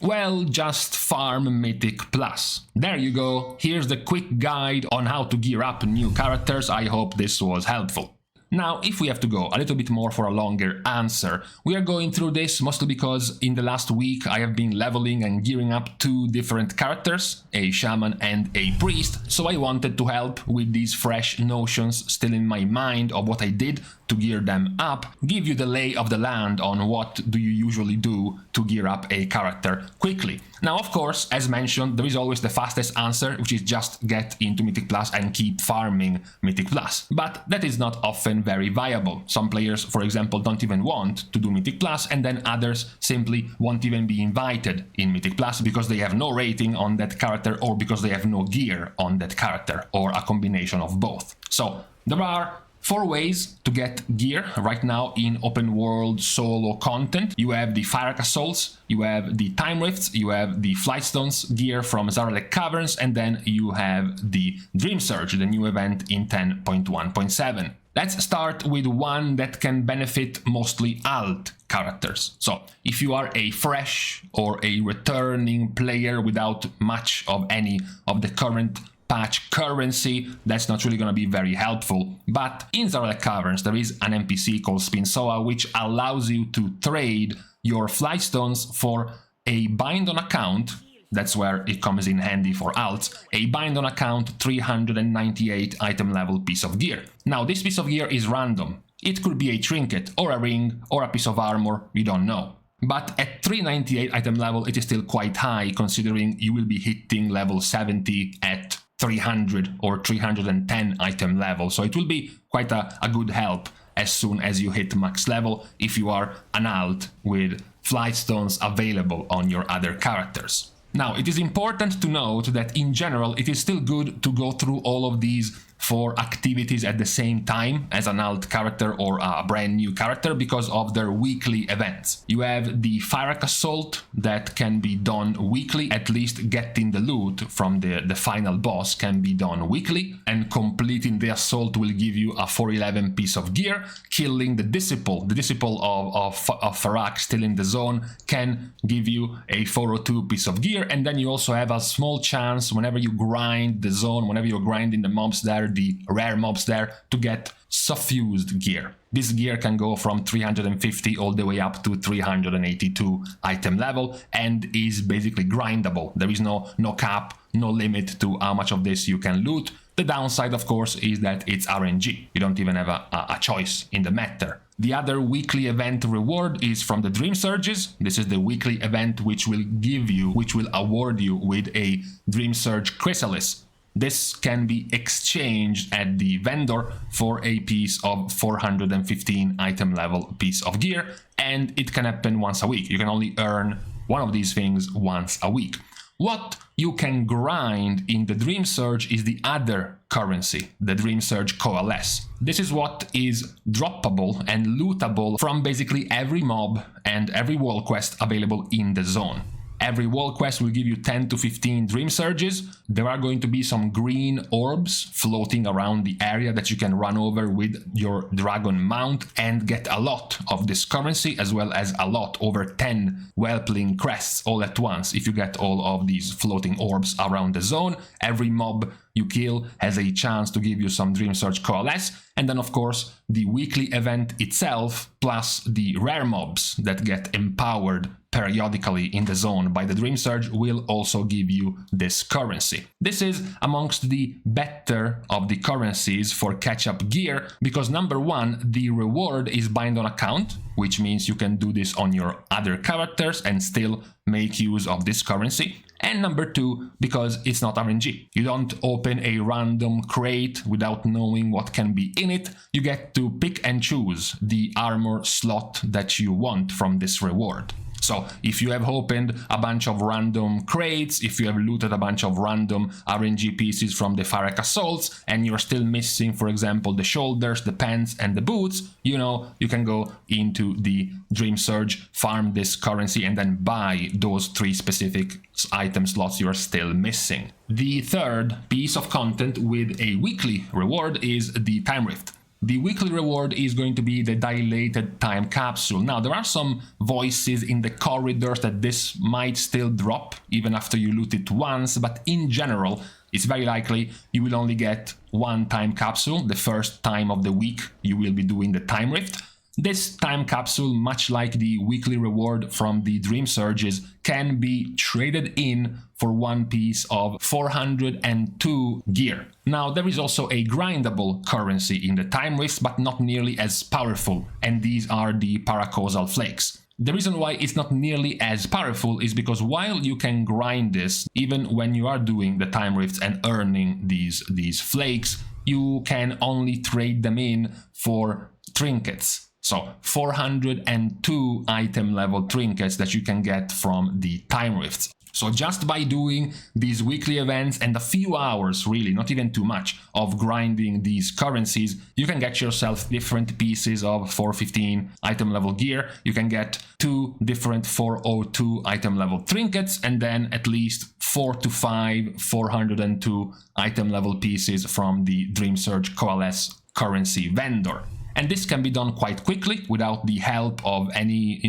Well, just farm Mythic Plus. There you go, here's the quick guide on how to gear up new characters. I hope this was helpful. Now, if we have to go a little bit more for a longer answer, we are going through this mostly because in the last week I have been leveling and gearing up 2 different characters, a shaman and a priest, so I wanted to help with these fresh notions still in my mind of what I did to gear them up, give you the lay of the land on what do you usually do to gear up a character quickly. Now, of course, as mentioned, there is always the fastest answer, which is just get into Mythic Plus and keep farming Mythic Plus. But that is not often very viable. Some players, for example, don't even want to do Mythic Plus, and then others simply won't even be invited in Mythic Plus because they have no rating on that character or because they have no gear on that character, or a combination of both. So, there are 4 ways to get gear right now in open world solo content. You have the Fyrakk Assaults, you have the Time Rifts, you have the Flightstones Gear from Fyrakk Caverns, and then you have the Dreamsurge, the new event in 10.1.7. Let's start with one that can benefit mostly alt characters. So, if you are a fresh or a returning player without much of any of the current patch currency, that's not really going to be very helpful. But in Fyrakk Caverns there is an NPC called Spinsoa which allows you to trade your Flightstones for a bind on account. That's where it comes in handy for alts. A bind on account 398 item level piece of gear. Now this piece of gear is random. It could be a trinket or a ring or a piece of armor, we don't know. But at 398 item level it is still quite high, considering you will be hitting level 70 at 300 or 310 item level, so it will be quite a good help as soon as you hit max level if you are an alt with Flightstones available on your other characters. Now, it is important to note that in general it is still good to go through all of these 4 activities at the same time as an alt character or a brand new character because of their weekly events. You have the Fyrakk Assault that can be done weekly, at least getting the loot from the final boss can be done weekly, and completing the assault will give you a 411 piece of gear. Killing the Disciple of Fyrakk still in the zone can give you a 402 piece of gear, and then you also have a small chance whenever you grind the zone, whenever you're grinding the mobs there, the rare mobs there, to get suffused gear. This gear can go from 350 all the way up to 382 item level and is basically grindable. There is no cap, no limit to how much of this you can loot. The downside, of course, is that it's RNG. You don't even have a choice in the matter. The other weekly event reward is from the Dreamsurges. This is the weekly event which will award you with a Dreamsurge Chrysalis. This can be exchanged at the vendor for a piece of 415 item level piece of gear, and it can happen once a week. You can only earn one of these things once a week. What you can grind in the Dreamsurge is the other currency, the Dreamsurge Coalesce. This is what is droppable and lootable from basically every mob and every wall quest available in the zone. Every wall quest will give you 10 to 15 Dreamsurges. There are going to be some green orbs floating around the area that you can run over with your dragon mount and get a lot of this currency, as well as a lot, over 10 Whelpling crests all at once. If you get all of these floating orbs around the zone, every mob you kill has a chance to give you some Dreamsurge Coalesce, and then of course the weekly event itself plus the rare mobs that get empowered periodically in the zone by the Dreamsurge will also give you this currency. This is amongst the better of the currencies for catch-up gear because number 1, the reward is bind on account, which means you can do this on your other characters and still make use of this currency. And number 2, because it's not RNG. You don't open a random crate without knowing what can be in it. You get to pick and choose the armor slot that you want from this reward. So if you have opened a bunch of random crates, if you have looted a bunch of random RNG pieces from the Fyrakk Assaults, and you're still missing, for example, the shoulders, the pants, and the boots, you know, you can go into the Dreamsurge, farm this currency, and then buy those 3 specific item slots you're still missing. The third piece of content with a weekly reward is the Time Rift. The weekly reward is going to be the dilated time capsule. Now, there are some voices in the corridors that this might still drop even after you loot it once, but in general, it's very likely you will only get one time capsule the first time of the week you will be doing the time rift. This time capsule, much like the weekly reward from the Dreamsurges, can be traded in for one piece of 402 gear. Now, there is also a grindable currency in the time rifts, but not nearly as powerful, and these are the Fyrakk flakes. The reason why it's not nearly as powerful is because while you can grind this, even when you are doing the time rifts and earning these flakes, you can only trade them in for trinkets. So 402 item level trinkets that you can get from the time rifts. So just by doing these weekly events and a few hours, really, not even too much, of grinding these currencies, you can get yourself different pieces of 415 item level gear. You can get 2 different 402 item level trinkets, and then at least 4 to 5 402 item level pieces from the Dreamsurge Coalesce currency vendor. And this can be done quite quickly without the help of any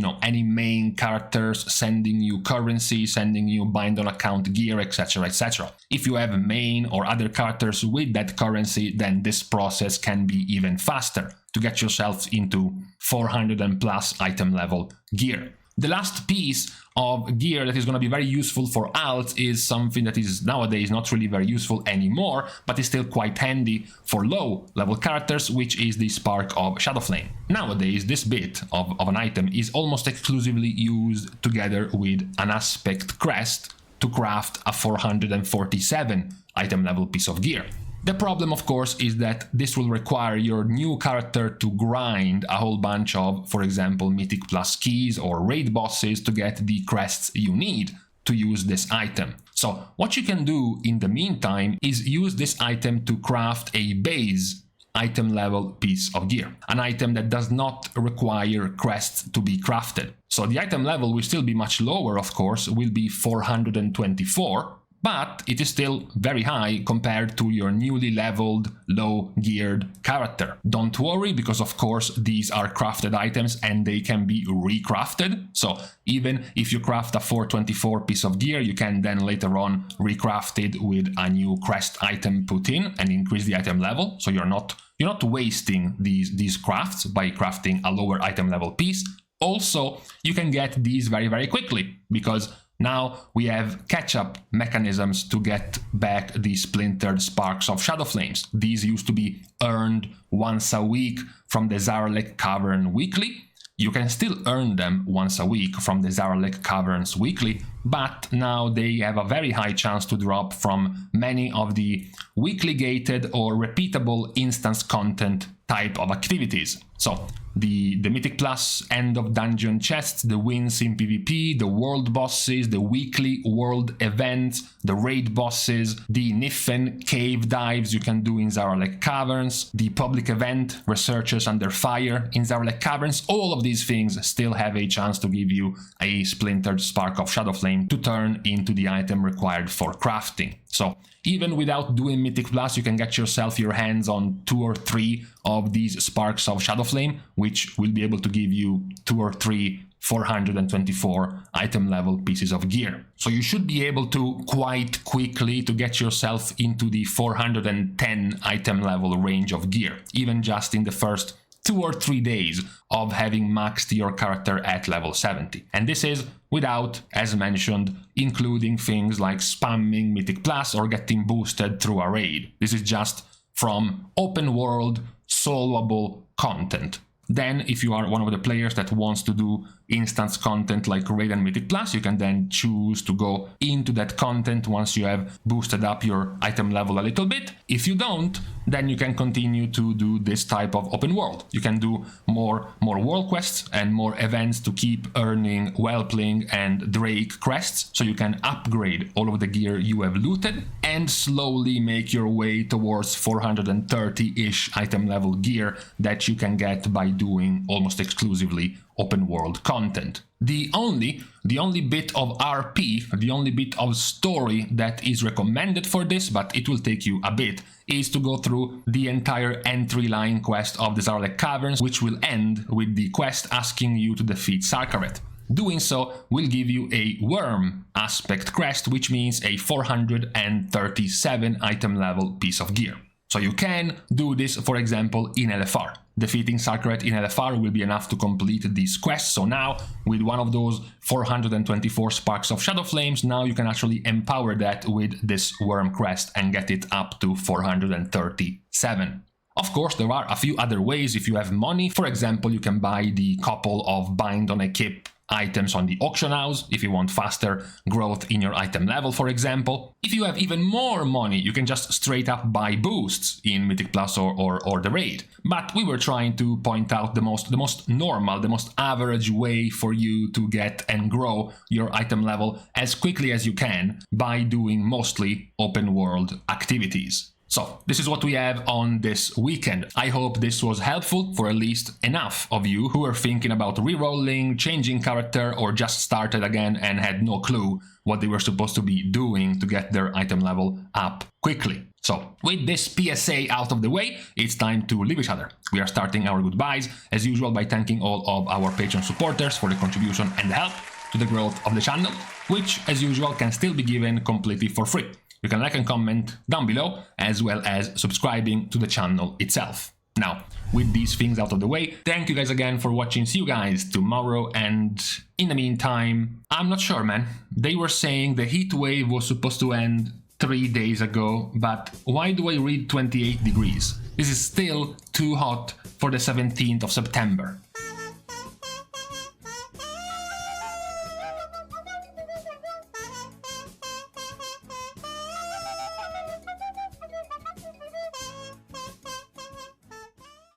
main characters sending you currency, sending you bind on account gear, etc, etc. If you have main or other characters with that currency, then this process can be even faster to get yourself into 400 and plus item level gear. The last piece of gear that is going to be very useful for alts is something that is nowadays not really very useful anymore, but is still quite handy for low level characters, which is the Spark of Shadowflame. Nowadays, this bit of an item is almost exclusively used together with an aspect crest to craft a 447 item level piece of gear. The problem, of course, is that this will require your new character to grind a whole bunch of, for example, Mythic plus keys or raid bosses to get the crests you need to use this item. So what you can do in the meantime is use this item to craft a base item level piece of gear, an item that does not require crests to be crafted. So the item level will still be much lower, of course, will be 424, but it is still very high compared to your newly leveled, low-geared character. Don't worry, because of course these are crafted items and they can be recrafted. So even if you craft a 424 piece of gear, you can then later on recraft it with a new crest item put in and increase the item level. So you're not wasting these crafts by crafting a lower item level piece. Also, you can get these very, very quickly, because now we have catch-up mechanisms to get back the splintered sparks of Shadowflames. These used to be earned once a week from the Zaralek Cavern weekly. You can still earn them once a week from the Zaralek Caverns weekly, but now they have a very high chance to drop from many of the weekly gated or repeatable instance content type of activities. So the Mythic Plus end of dungeon chests, the wins in PvP, the world bosses, the weekly world events, the raid bosses, the Niffen cave dives you can do in Zaralek Caverns, the public event Researchers Under Fire in Zaralek Caverns. All of these things still have a chance to give you a splintered spark of Shadowflame to turn into the item required for crafting. So even without doing Mythic Plus, you can get yourself your hands on 2 or 3 of these sparks of Shadowflame, which will be able to give you 2 or 3 424 item level pieces of gear. So you should be able to quite quickly to get yourself into the 410 item level range of gear, even just in the first 2 or 3 days of having maxed your character at level 70. And this is without, as mentioned, including things like spamming Mythic Plus or getting boosted through a raid. This is just from open world, solvable content. Then, if you are one of the players that wants to do instance content like Raid and Mythic Plus, you can then choose to go into that content once you have boosted up your item level a little bit. If you don't, then you can continue to do this type of open world. You can do more world quests and more events to keep earning Whelpling and Drake crests, so you can upgrade all of the gear you have looted and slowly make your way towards 430-ish item level gear that you can get by doing almost exclusively open world content. The only bit of RP, the only bit of story that is recommended for this, but it will take you a bit, is to go through the entire entry line quest of the Zaralek Caverns, which will end with the quest asking you to defeat Sarkaret. Doing so will give you a worm aspect crest, which means a 437 item level piece of gear. So you can do this, for example, in LFR. Defeating Sarkaret in LFR will be enough to complete this quest, so now, with one of those 424 sparks of Shadowflames, now you can actually empower that with this worm crest and get it up to 437. Of course, there are a few other ways if you have money. For example, you can buy the couple of Bind on Equip items on the auction house if you want faster growth in your item level, for example. If you have even more money, you can just straight up buy boosts in Mythic Plus or the raid. But we were trying to point out the most normal, the most average way for you to get and grow your item level as quickly as you can by doing mostly open world activities. So, this is what we have on this weekend. I hope this was helpful for at least enough of you who are thinking about rerolling, changing character, or just started again and had no clue what they were supposed to be doing to get their item level up quickly. So, with this PSA out of the way, it's time to leave each other. We are starting our goodbyes, as usual, by thanking all of our Patreon supporters for the contribution and help to the growth of the channel, which, as usual, can still be given completely for free. You can like and comment down below, as well as subscribing to the channel itself. Now, with these things out of the way, thank you guys again for watching. See you guys tomorrow, and in the meantime, I'm not sure, man. They were saying the heat wave was supposed to end 3 days ago, but why do I read 28 degrees? This is still too hot for the 17th of September.